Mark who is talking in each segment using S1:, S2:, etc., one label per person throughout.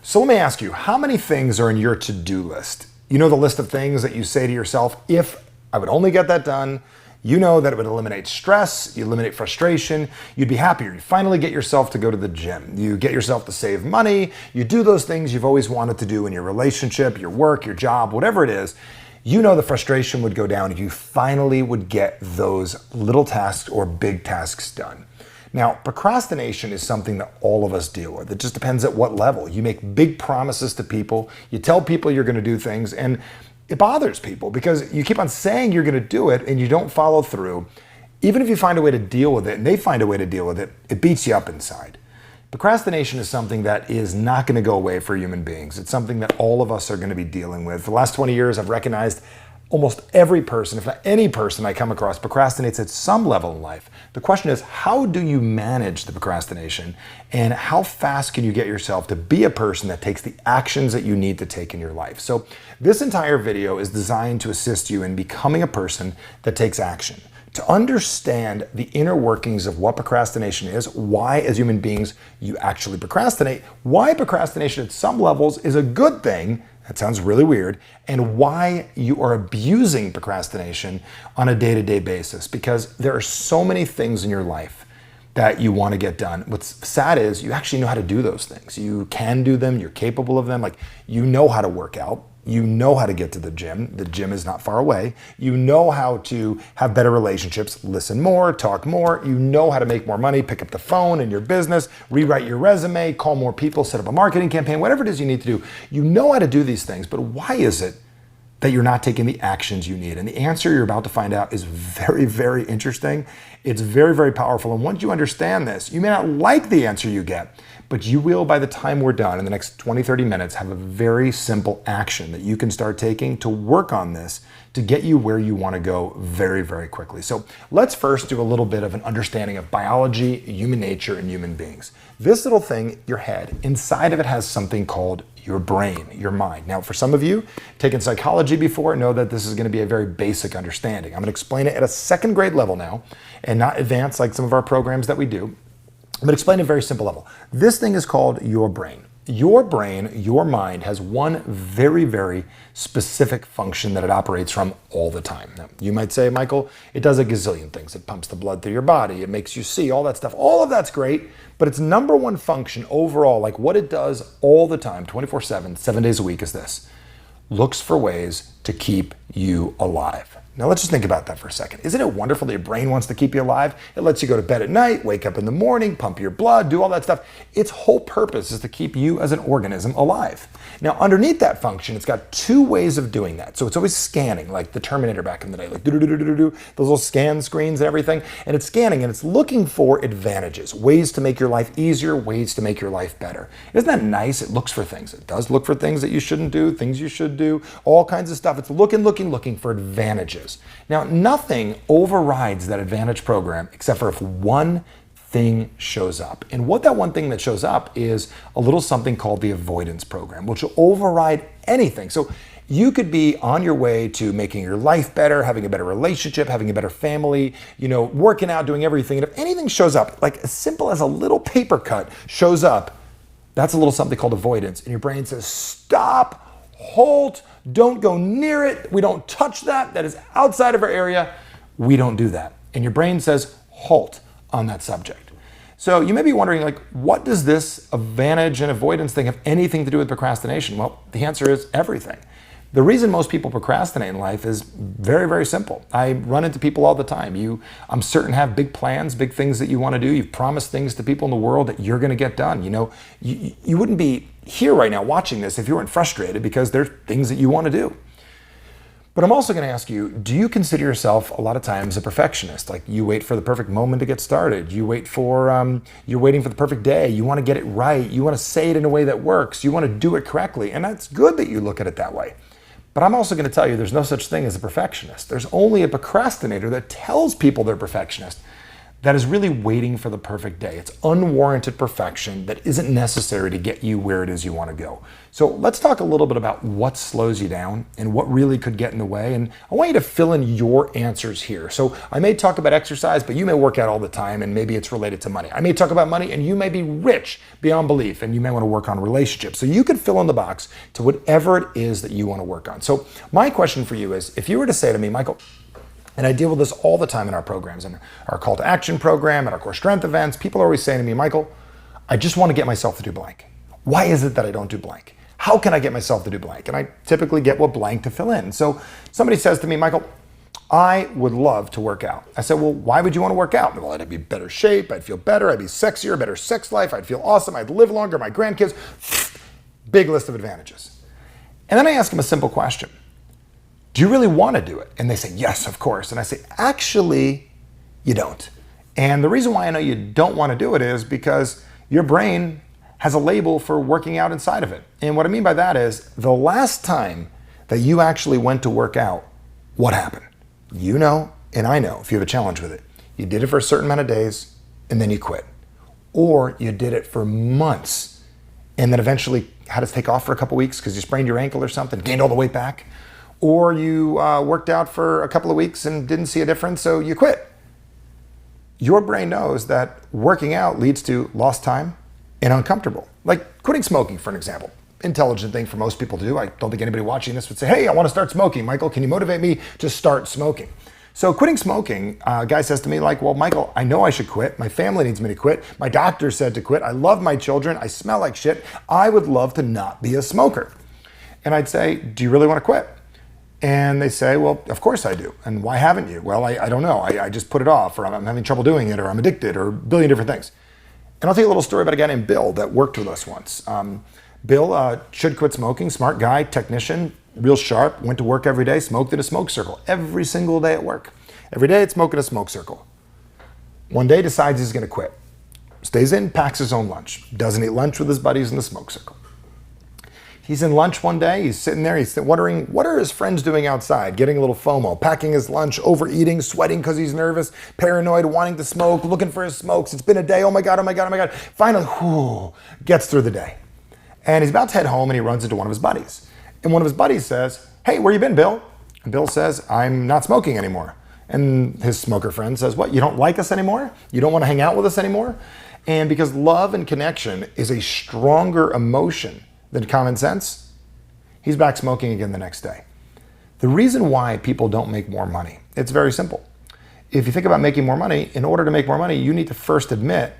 S1: So let me ask you, how many things are in your to-do list? You know the list of things that you say to yourself, if I would only get that done, you know that it would eliminate stress, you eliminate frustration, you'd be happier. You finally get yourself to go to the gym. You get yourself to save money. You do those things you've always wanted to do in your relationship, your work, your job, whatever it is. You know the frustration would go down if you finally would get those little tasks or big tasks done. Now, procrastination is something that all of us deal with. It just depends at what level. You make big promises to people, you tell people you're going to do things, and it bothers people because you keep on saying you're going to do it and you don't follow through. Even if you find a way to deal with it and they find a way to deal with it, it beats you up inside. Procrastination is something that is not going to go away for human beings. It's something that all of us are going to be dealing with. For the last 20 years, I've recognized almost every person, if not any person I come across, procrastinates at some level in life. The question is, how do you manage the procrastination and how fast can you get yourself to be a person that takes the actions that you need to take in your life? So this entire video is designed to assist you in becoming a person that takes action, to understand the inner workings of what procrastination is, why as human beings you actually procrastinate, why procrastination at some levels is a good thing. That sounds really weird. And why you are abusing procrastination on a day-to-day basis, because there are so many things in your life that you want to get done. What's sad is you actually know how to do those things. You can do them, you're capable of them. Like, you know how to work out. You know how to get to the gym. The gym is not far away. You know how to have better relationships, listen more, talk more. You know how to make more money, pick up the phone in your business, rewrite your resume, call more people, set up a marketing campaign, whatever it is you need to do. You know how to do these things, but why is it that you're not taking the actions you need? And the answer you're about to find out is very, very interesting. It's very, very powerful. And once you understand this, you may not like the answer you get, but you will, by the time we're done in the next 20, 30 minutes, have a very simple action that you can start taking to work on this to get you where you want to go very, very quickly. So let's first do a little bit of an understanding of biology, human nature, and human beings. This little thing, your head, inside of it has something called your brain, your mind. Now, for some of you, taken psychology before, know that this is going to be a very basic understanding. I'm going to explain it at a second grade level now, and not advanced like some of our programs that we do. I'm going to explain at a very simple level. This thing is called your brain. Your brain, your mind, has one very, very specific function that it operates from all the time. Now, you might say, Michael, it does a gazillion things. It pumps the blood through your body. It makes you see, all that stuff. All of that's great, but its number one function overall, like what it does all the time, 24/7, 7 days a week, is this: looks for ways to keep you alive. Now let's just think about that for a second. Isn't it wonderful that your brain wants to keep you alive? It lets you go to bed at night, wake up in the morning, pump your blood, do all that stuff. Its whole purpose is to keep you as an organism alive. Now underneath that function, it's got two ways of doing that. So it's always scanning, like the Terminator back in the day, like those little scan screens and everything. And it's scanning and it's looking for advantages, ways to make your life easier, ways to make your life better. Isn't that nice? It looks for things. It does look for things that you shouldn't do, things you should do, all kinds of stuff. It's looking for advantages. Now, nothing overrides that advantage program except for if one thing shows up. And what that one thing that shows up is a little something called the avoidance program, which will override anything. So you could be on your way to making your life better, having a better relationship, having a better family, working out, doing everything. And if anything shows up, like as simple as a little paper cut shows up, that's a little something called avoidance. And your brain says, stop, halt, don't go near it. We don't touch that. That is outside of our area. We don't do that. And your brain says, halt on that subject. So you may be wondering, like, what does this advantage and avoidance thing have anything to do with procrastination? Well, the answer is everything. The reason most people procrastinate in life is very, very simple. I run into people all the time. I'm certain, have big plans, big things that you want to do. You've promised things to people in the world that you're going to get done. You wouldn't be here right now watching this if you weren't frustrated because there's things that you want to do. But I'm also going to ask you, do you consider yourself a lot of times a perfectionist? Like, you wait for the perfect moment to get started. You're waiting for the perfect day. You want to get it right. You want to say it in a way that works. You want to do it correctly. And that's good that you look at it that way. But I'm also going to tell you there's no such thing as a perfectionist. There's only a procrastinator that tells people they're perfectionist. that is really waiting for the perfect day. It's unwarranted perfection that isn't necessary to get you where it is you want to go. So let's talk a little bit about what slows you down and what really could get in the way. And I want you to fill in your answers here. So I may talk about exercise, but you may work out all the time and maybe it's related to money. I may talk about money and you may be rich beyond belief and you may want to work on relationships. So you could fill in the box to whatever it is that you want to work on. So my question for you is, if you were to say to me, Michael, and I deal with this all the time in our programs, in our call to action program, and our core strength events, people are always saying to me, Michael, I just want to get myself to do blank. Why is it that I don't do blank? How can I get myself to do blank? And I typically get what blank to fill in. So somebody says to me, Michael, I would love to work out. I said, well, why would you want to work out? Well, I'd be in better shape, I'd feel better, I'd be sexier, better sex life, I'd feel awesome, I'd live longer, my grandkids, big list of advantages. And then I ask them a simple question. Do you really want to do it? And they say, yes, of course. And I say, actually, you don't. And the reason why I know you don't want to do it is because your brain has a label for working out inside of it. And what I mean by that is the last time that you actually went to work out, what happened? You know, and I know if you have a challenge with it. You did it for a certain amount of days and then you quit. Or you did it for months and then eventually had to take off for a couple weeks because you sprained your ankle or something, gained all the weight back. Or you worked out for a couple of weeks and didn't see a difference, so you quit. Your brain knows that working out leads to lost time and uncomfortable. Like quitting smoking, for an example. Intelligent thing for most people to do. I don't think anybody watching this would say, hey, I want to start smoking. Michael, can you motivate me to start smoking? So quitting smoking, a guy says to me like, well, Michael, I know I should quit. My family needs me to quit. My doctor said to quit. I love my children. I smell like shit. I would love to not be a smoker. And I'd say, do you really want to quit? And they say, well, of course I do. And why haven't you? Well, I don't know. I just put it off, or I'm having trouble doing it, or I'm addicted, or a billion different things. And I'll tell you a little story about a guy named Bill that worked with us once. Bill should quit smoking, smart guy, technician, real sharp, went to work every day, smoked in a smoke circle every single day at work. Every day, it's smoking a smoke circle. One day, decides he's going to quit. Stays in, packs his own lunch. Doesn't eat lunch with his buddies in the smoke circle. He's in lunch one day, he's sitting there, he's wondering, what are his friends doing outside? Getting a little FOMO, packing his lunch, overeating, sweating because he's nervous, paranoid, wanting to smoke, looking for his smokes. It's been a day, oh my God, oh my God, oh my God. Finally, gets through the day. And he's about to head home and he runs into one of his buddies. And one of his buddies says, hey, where you been, Bill? And Bill says, I'm not smoking anymore. And his smoker friend says, what, you don't like us anymore? You don't want to hang out with us anymore? And because love and connection is a stronger emotion than common sense, he's back smoking again the next day. The reason why people don't make more money, it's very simple. If you think about making more money, in order to make more money, you need to first admit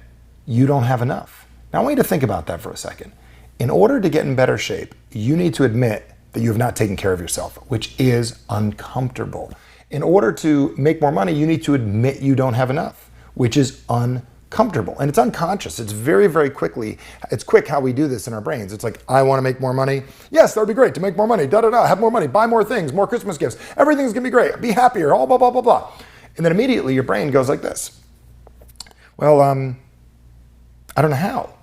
S1: you don't have enough. Now I want you to think about that for a second. In order to get in better shape, you need to admit that you have not taken care of yourself, which is uncomfortable. In order to make more money, you need to admit you don't have enough, which is uncomfortable. And it's unconscious. It's very, very quickly. It's quick how we do this in our brains. It's like, I want to make more money. Yes, that would be great to make more money. Have more money, buy more things, more Christmas gifts. Everything's going to be great. Be happier, all blah, blah, blah, blah. And then immediately your brain goes like this. Well, I don't know how,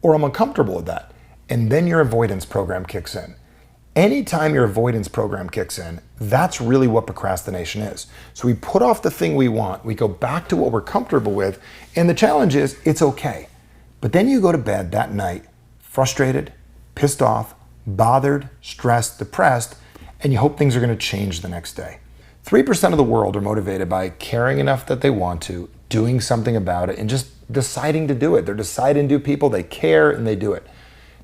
S1: or I'm uncomfortable with that. And then your avoidance program kicks in. Anytime your avoidance program kicks in, that's really what procrastination is. So we put off the thing we want, we go back to what we're comfortable with, and the challenge is it's okay. But then you go to bed that night frustrated, pissed off, bothered, stressed, depressed, and you hope things are going to change the next day. 3% of the world are motivated by caring enough that they want to, doing something about it, and just deciding to do it. They're deciding to do people, they care, and they do it.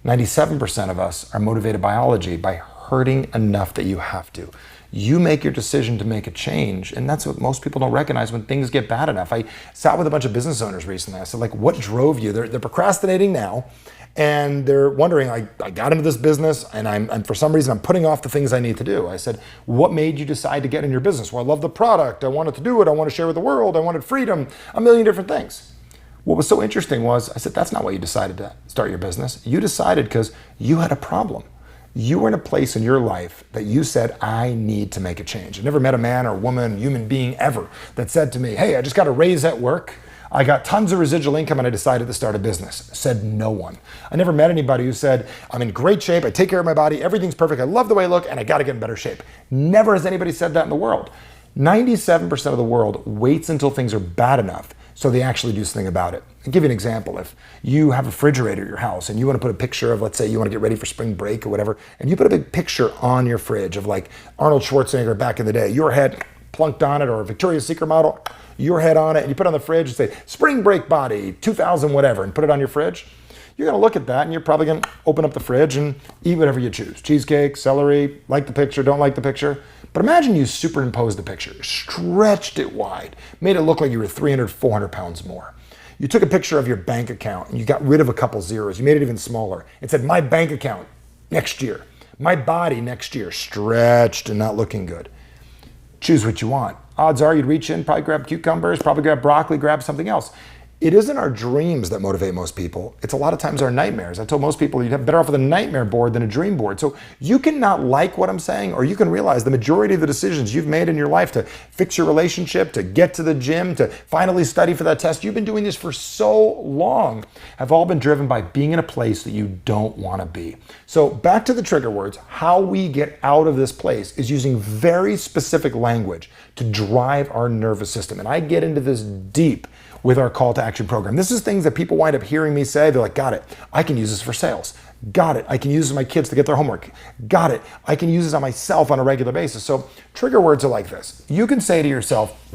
S1: 97% of us are motivated biology by hurting enough that you have to. You make your decision to make a change, and that's what most people don't recognize when things get bad enough. I sat with a bunch of business owners recently. I said, like, what drove you? They're procrastinating now, and they're wondering, I got into this business, and I'm for some reason, I'm putting off the things I need to do. I said, what made you decide to get in your business? Well, I love the product. I wanted to do it. I want to share with the world. I wanted freedom, a million different things. What was so interesting was, I said, that's not why you decided to start your business. You decided because you had a problem. You were in a place in your life that you said, I need to make a change. I never met a man or woman, human being ever that said to me, hey, I just got a raise at work. I got tons of residual income and I decided to start a business. Said no one. I never met anybody who said, I'm in great shape. I take care of my body. Everything's perfect. I love the way I look and I got to get in better shape. Never has anybody said that in the world. 97% of the world waits until things are bad enough so they actually do something about it. I'll give you an example. If you have a refrigerator at your house and you want to put a picture of, let's say you want to get ready for spring break or whatever, and you put a big picture on your fridge of like Arnold Schwarzenegger back in the day, your head plunked on it, or a Victoria's Secret model, your head on it, and you put it on the fridge and say, spring break body, 2000 whatever, and put it on your fridge, you're going to look at that and you're probably going to open up the fridge and eat whatever you choose. Cheesecake, celery, like the picture, don't like the picture. But imagine you superimposed the picture, stretched it wide, made it look like you were 300, 400 pounds more. You took a picture of your bank account and you got rid of a couple zeros. You made it even smaller. It said, my bank account next year, my body next year, stretched and not looking good. Choose what you want. Odds are you'd reach in, probably grab cucumbers, probably grab broccoli, grab something else. It isn't our dreams that motivate most people. It's a lot of times our nightmares. I told most people you'd have better off with a nightmare board than a dream board. So you can not like what I'm saying, or you can realize the majority of the decisions you've made in your life to fix your relationship, to get to the gym, to finally study for that test, you've been doing this for so long, have all been driven by being in a place that you don't want to be. So back to the trigger words, how we get out of this place is using very specific language to drive our nervous system. And I get into this deep with our call to action program. This is things that people wind up hearing me say. They're like, got it, I can use this for sales. Got it, I can use this with my kids to get their homework. Got it, I can use this on myself on a regular basis. So trigger words are like this. You can say to yourself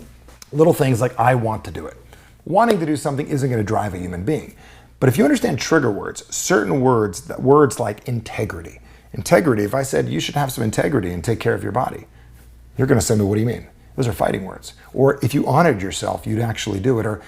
S1: little things like, I want to do it. Wanting to do something isn't going to drive a human being. But if you understand trigger words, certain words like integrity. Integrity, if I said you should have some integrity and take care of your body, you're going to say to me, what do you mean? Those are fighting words. Or if you honored yourself, you'd actually do it. Or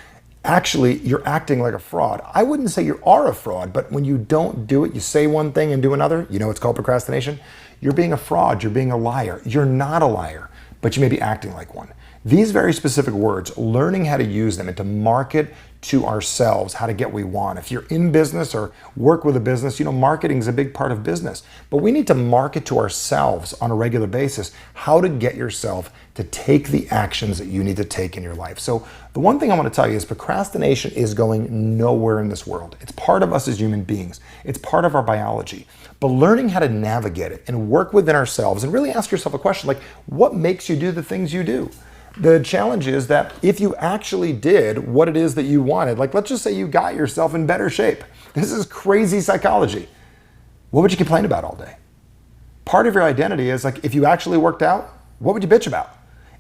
S1: actually, you're acting like a fraud. I wouldn't say you are a fraud, but when you don't do it, you say one thing and do another, you know it's called procrastination. You're being a fraud, you're being a liar. You're not a liar, but you may be acting like one. These very specific words, learning how to use them and to market to ourselves how to get what we want. If you're in business or work with a business, marketing is a big part of business. But we need to market to ourselves on a regular basis how to get yourself to take the actions that you need to take in your life. So the one thing I want to tell you is procrastination is going nowhere in this world. It's part of us as human beings. It's part of our biology. But learning how to navigate it and work within ourselves and really ask yourself a question like, what makes you do the things you do? The challenge is that if you actually did what it is that you wanted, like let's just say you got yourself in better shape. This is crazy psychology. What would you complain about all day? Part of your identity is like, if you actually worked out, what would you bitch about?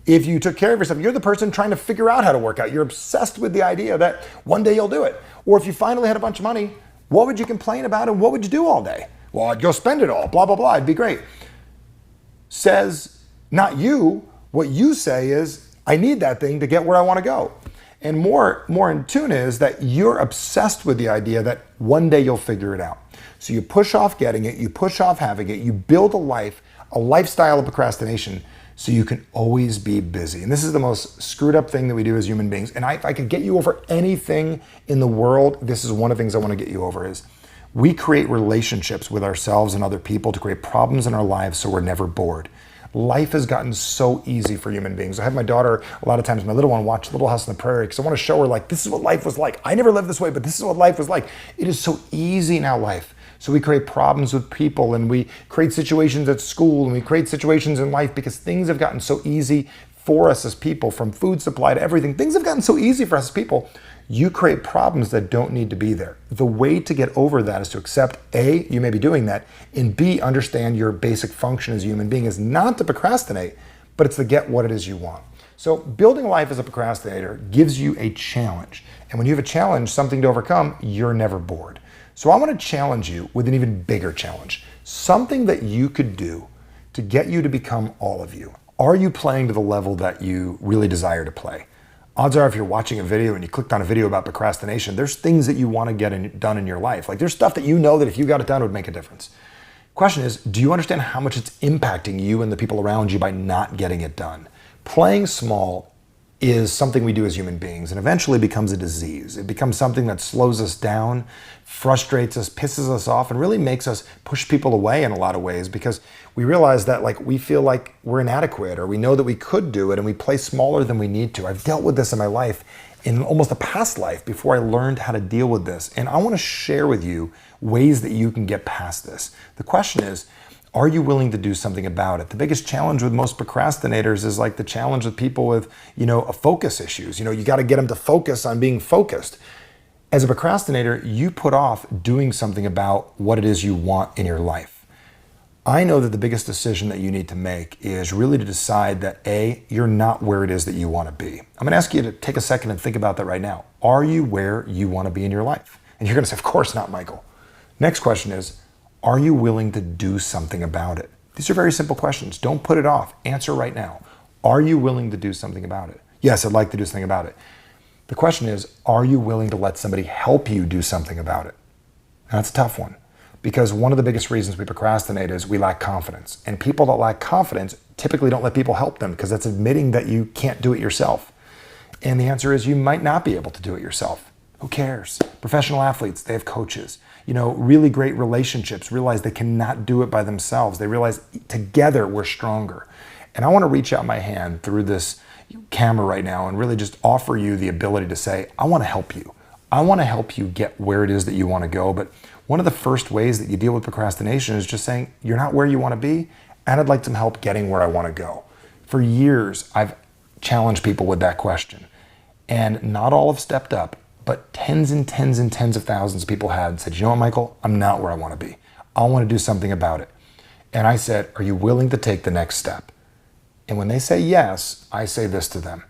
S1: If you took care of yourself, you're the person trying to figure out how to work out. You're obsessed with the idea that one day you'll do it. Or if you finally had a bunch of money, what would you complain about and what would you do all day? Well, I'd go spend it all, blah, blah, blah, it'd be great. Says not you. What you say is, I need that thing to get where I want to go. And more in tune is that you're obsessed with the idea that one day you'll figure it out. So you push off getting it, you push off having it, you build a lifestyle of procrastination so you can always be busy. And this is the most screwed up thing that we do as human beings. And if I could get you over anything in the world, this is one of the things I want to get you over is we create relationships with ourselves and other people to create problems in our lives so we're never bored. Life has gotten so easy for human beings. I have my daughter, a lot of times, my little one, watch Little House on the Prairie because I want to show her like, this is what life was like. I never lived this way, but this is what life was like. It is so easy now, life. So we create problems with people and we create situations at school and we create situations in life because things have gotten so easy for us as people, from food supply to everything. Things have gotten so easy for us as people. You create problems that don't need to be there. The way to get over that is to accept A, you may be doing that, and B, understand your basic function as a human being is not to procrastinate, but it's to get what it is you want. So building life as a procrastinator gives you a challenge. And when you have a challenge, something to overcome, you're never bored. So I want to challenge you with an even bigger challenge, something that you could do to get you to become all of you. Are you playing to the level that you really desire to play? Odds are if you're watching a video and you clicked on a video about procrastination, there's things that you want to get done in your life. Like there's stuff that you know that if you got it done, it would make a difference. Question is, do you understand how much it's impacting you and the people around you by not getting it done? Playing small is something we do as human beings and eventually becomes a disease. It becomes something that slows us down, frustrates us, pisses us off, and really makes us push people away in a lot of ways because we realize that we feel like we're inadequate or we know that we could do it and we play smaller than we need to. I've dealt with this in my life, in almost a past life before I learned how to deal with this. And I want to share with you ways that you can get past this. The question is, Are you willing to do something about it? The biggest challenge with most procrastinators is like the challenge with people with, focus issues. You got to get them to focus on being focused. As a procrastinator, you put off doing something about what it is you want in your life. I know that the biggest decision that you need to make is really to decide that A, you're not where it is that you want to be. I'm going to ask you to take a second and think about that right now. Are you where you want to be in your life? And you're going to say, of course not, Michael. Next question is, are you willing to do something about it? These are very simple questions. Don't put it off. Answer right now. Are you willing to do something about it? Yes, I'd like to do something about it. The question is, are you willing to let somebody help you do something about it? Now, that's a tough one. Because one of the biggest reasons we procrastinate is we lack confidence. And people that lack confidence typically don't let people help them because that's admitting that you can't do it yourself. And the answer is you might not be able to do it yourself. Who cares? Professional athletes, they have coaches. Really great relationships realize they cannot do it by themselves. They realize together we're stronger. And I want to reach out my hand through this camera right now and really just offer you the ability to say, I want to help you. I want to help you get where it is that you want to go. But one of the first ways that you deal with procrastination is just saying, you're not where you want to be, and I'd like some help getting where I want to go. For years, I've challenged people with that question. And not all have stepped up, but tens and tens and tens of thousands of people have said, you know what, Michael, I'm not where I want to be. I want to do something about it. And I said, are you willing to take the next step? And when they say yes, I say this to them.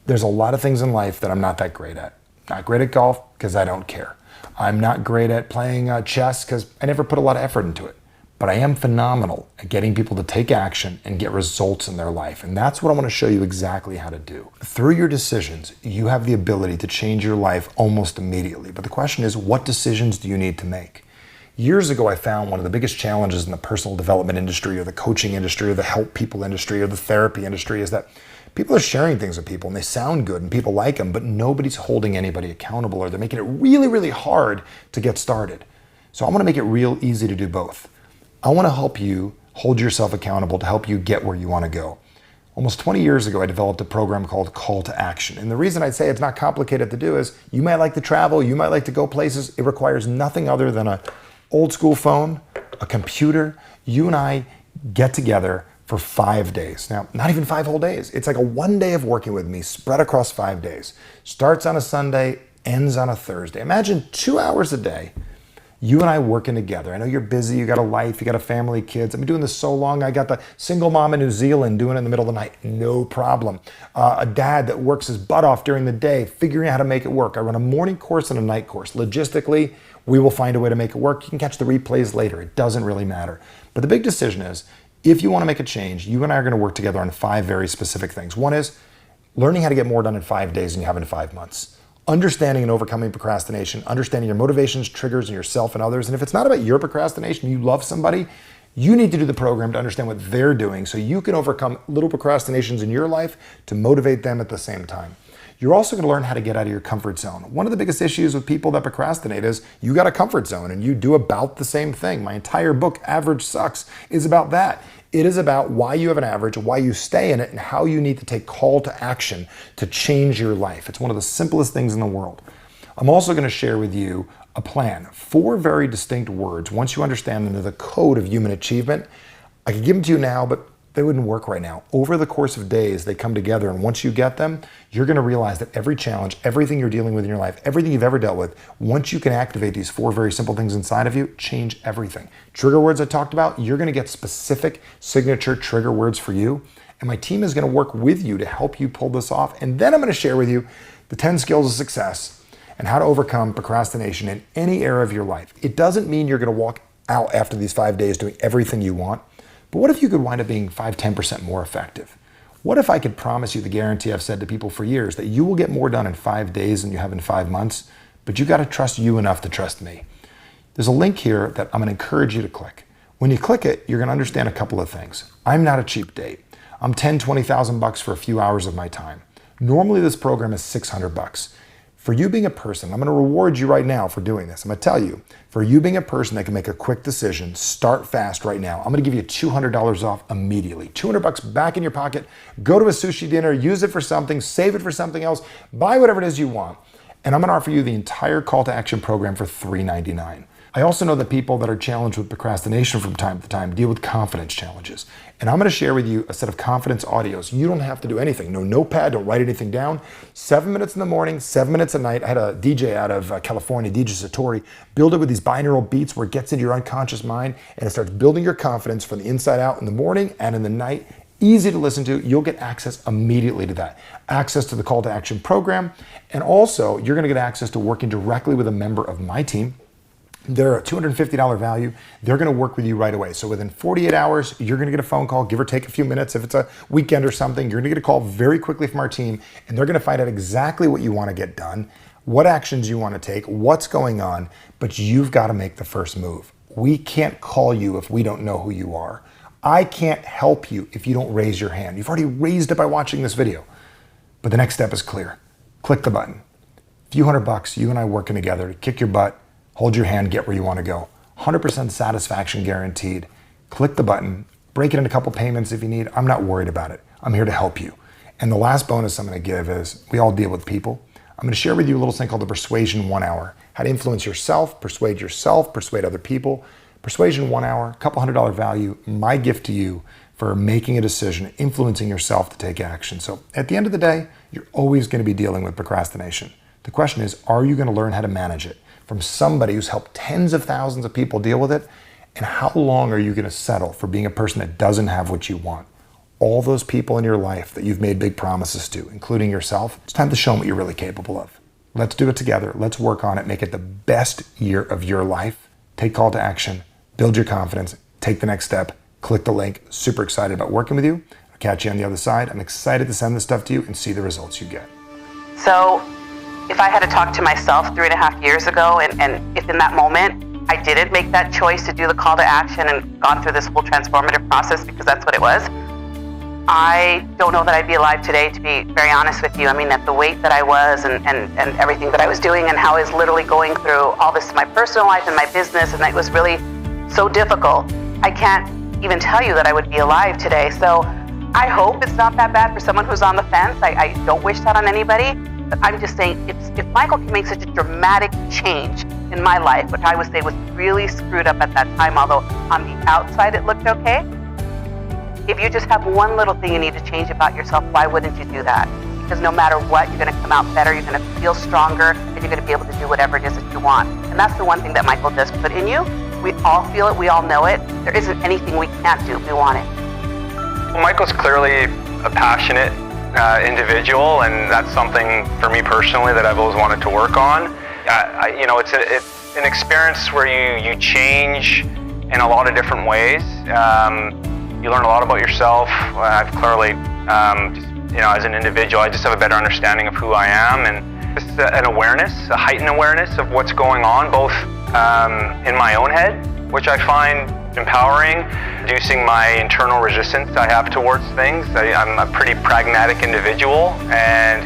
S1: There's a lot of things in life that I'm not that great at. Not great at golf because I don't care. I'm not great at playing chess because I never put a lot of effort into it. But I am phenomenal at getting people to take action and get results in their life. And that's what I want to show you exactly how to do. Through your decisions, you have the ability to change your life almost immediately. But the question is, what decisions do you need to make? Years ago, I found one of the biggest challenges in the personal development industry or the coaching industry or the help people industry or the therapy industry is that people are sharing things with people and they sound good and people like them, but nobody's holding anybody accountable or they're making it really, really hard to get started. So I want to make it real easy to do both. I want to help you hold yourself accountable to help you get where you want to go. Almost 20 years ago, I developed a program called Call to Action. And the reason I'd say it's not complicated to do is you might like to travel, you might like to go places. It requires nothing other than an old school phone, a computer. You and I get together for 5 days. Now, not even 5 whole days. It's like a 1 day of working with me spread across 5 days. Starts on a Sunday, ends on a Thursday. Imagine 2 hours a day, you and I working together. I know you're busy, you got a life, you got a family, kids. I've been doing this so long. I got the single mom in New Zealand doing it in the middle of the night, no problem. A dad that works his butt off during the day, figuring out how to make it work. I run a morning course and a night course. Logistically, we will find a way to make it work. You can catch the replays later. It doesn't really matter. But the big decision is, if you want to make a change, you and I are going to work together on 5 very specific things. One is learning how to get more done in 5 days than you have in 5 months. Understanding and overcoming procrastination, understanding your motivations, triggers, and yourself and others. And if it's not about your procrastination, you love somebody, you need to do the program to understand what they're doing so you can overcome little procrastinations in your life to motivate them at the same time. You're also going to learn how to get out of your comfort zone. One of the biggest issues with people that procrastinate is you got a comfort zone and you do about the same thing. My entire book, Average Sucks, is about that. It is about why you have an average, why you stay in it, and how you need to take call to action to change your life. It's one of the simplest things in the world. I'm also going to share with you a plan, 4 very distinct words. Once you understand them, they're the code of human achievement. I could give them to you now, but they wouldn't work right now. Over the course of days, they come together, and once you get them, you're going to realize that every challenge, everything you're dealing with in your life, everything you've ever dealt with, once you can activate these 4 very simple things inside of you, change everything. Trigger words I talked about, you're going to get specific signature trigger words for you, and my team is going to work with you to help you pull this off. And then I'm going to share with you the 10 skills of success and how to overcome procrastination in any area of your life. It doesn't mean you're going to walk out after these 5 days doing everything you want. But what if you could wind up being 5-10% more effective? What if I could promise you the guarantee I've said to people for years that you will get more done in 5 days than you have in 5 months, but you got to trust you enough to trust me. There's a link here that I'm going to encourage you to click. When you click it, you're going to understand a couple of things. I'm not a cheap date. I'm $10,000-$20,000 for a few hours of my time. Normally this program is $600. For you being a person, I'm going to reward you right now for doing this. I'm going to tell you, for you being a person that can make a quick decision, start fast right now. I'm going to give you $200 off immediately. $200 back in your pocket. Go to a sushi dinner, use it for something, save it for something else, buy whatever it is you want. And I'm going to offer you the entire call to action program for $399. I also know that people that are challenged with procrastination from time to time deal with confidence challenges. And I'm going to share with you a set of confidence audios. You don't have to do anything. No notepad, don't write anything down. 7 minutes in the morning, 7 minutes at night. I had a DJ out of California, DJ Satori, build it with these binaural beats where it gets into your unconscious mind and it starts building your confidence from the inside out in the morning and in the night. Easy to listen to. You'll get access immediately to that. Access to the call to action program. And also, you're going to get access to working directly with a member of my team. They're a $250 value. They're going to work with you right away. So within 48 hours, you're going to get a phone call, give or take a few minutes. If it's a weekend or something, you're going to get a call very quickly from our team, and they're going to find out exactly what you want to get done, what actions you want to take, what's going on, but you've got to make the first move. We can't call you if we don't know who you are. I can't help you if you don't raise your hand. You've already raised it by watching this video. But the next step is clear. Click the button. A few $100, you and I working together to kick your butt, hold your hand, get where you want to go. 100% satisfaction guaranteed. Click the button, break it in a couple payments if you need. I'm not worried about it. I'm here to help you. And the last bonus I'm going to give is, we all deal with people. I'm going to share with you a little thing called the Persuasion 1 Hour. How to influence yourself, persuade other people. Persuasion 1 hour, couple $100 value, my gift to you for making a decision, influencing yourself to take action. So at the end of the day, you're always going to be dealing with procrastination. The question is, are you going to learn how to manage it from somebody who's helped tens of thousands of people deal with it? And how long are you going to settle for being a person that doesn't have what you want? All those people in your life that you've made big promises to, including yourself, it's time to show them what you're really capable of. Let's do it together. Let's work on it. Make it the best year of your life. Take call to action. Build your confidence. Take the next step. Click the link. Super excited about working with you. I'll catch you on the other side. I'm excited to send this stuff to you and see the results you get.
S2: So if I had to talk to myself 3.5 years ago, and if in that moment I didn't make that choice to do the call to action and gone through this whole transformative process, because that's what it was, I don't know that I'd be alive today, to be very honest with you. I mean, at the weight that I was and everything that I was doing, and how I was literally going through all this in my personal life and my business, and it was really so difficult. I can't even tell you that I would be alive today. So I hope it's not that bad for someone who's on the fence. I don't wish that on anybody. But I'm just saying, if Michael can make such a dramatic change in my life, which I would say was really screwed up at that time, although on the outside it looked okay, if you just have one little thing you need to change about yourself, why wouldn't you do that? Because no matter what, you're going to come out better, you're going to feel stronger, and you're going to be able to do whatever it is that you want. And that's the one thing that Michael does put in you. We all feel it, we all know it. There isn't anything we can't do if we want it.
S3: Well, Michael's clearly a passionate individual, and that's something for me personally that I've always wanted to work on. It's an experience where you change in a lot of different ways. You learn a lot about yourself. I've clearly, as an individual, I just have a better understanding of who I am, and just an awareness, a heightened awareness of what's going on, both in my own head, which I find empowering, reducing my internal resistance I have towards things. I'm a pretty pragmatic individual, and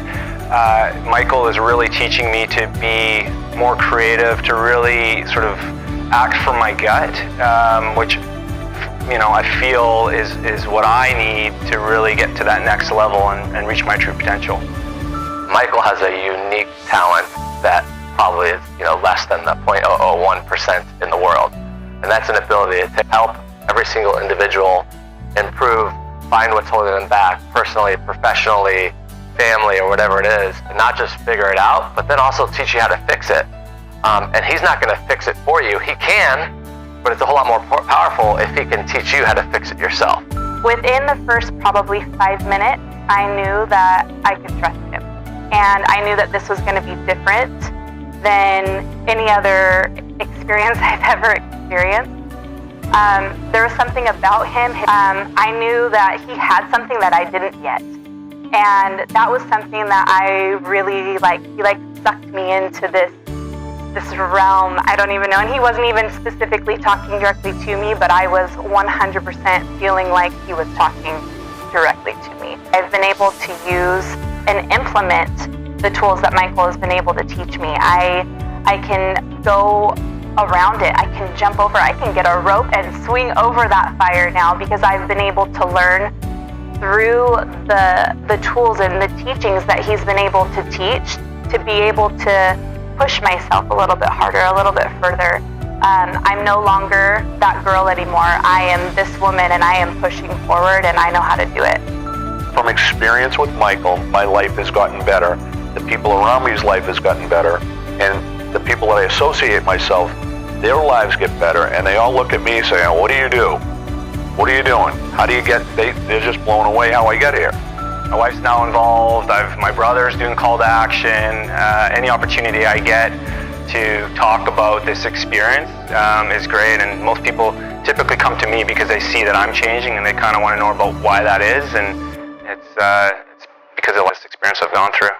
S3: Michael is really teaching me to be more creative, to really sort of act from my gut, which I feel is what I need to really get to that next level and reach my true potential.
S4: Michael has a unique talent that probably is less than the 0.001% in the world. And that's an ability to help every single individual improve, find what's holding them back personally, professionally, family, or whatever it is, and not just figure it out, but then also teach you how to fix it. And he's not going to fix it for you. He can, but it's a whole lot more powerful if he can teach you how to fix it yourself.
S5: Within the first probably 5 minutes, I knew that I could trust him. And I knew that this was going to be different than any other experience I've ever experienced. There was something about him. I knew that he had something that I didn't yet. And that was something that I really he sucked me into this realm. I don't even know. And he wasn't even specifically talking directly to me, but I was 100% feeling like he was talking directly to me. I've been able to use and implement the tools that Michael has been able to teach me. I can go around it. I can jump over. I can get a rope and swing over that fire now, because I've been able to learn through the tools and the teachings that he's been able to teach, to be able to push myself a little bit harder, a little bit further. I'm no longer that girl anymore. I am this woman, and I am pushing forward, and I know how to do it.
S6: From experience with Michael, my life has gotten better. The people around me's life has gotten better. And the people that I associate myself, their lives get better. And they all look at me saying, what do you do? What are you doing? How do you get, they're just blown away how I get here.
S3: My wife's now involved. My brother's doing call to action. Any opportunity I get to talk about this experience is great. And most people typically come to me because they see that I'm changing and they kind of want to know about why that is. And it's because of this experience I've gone through.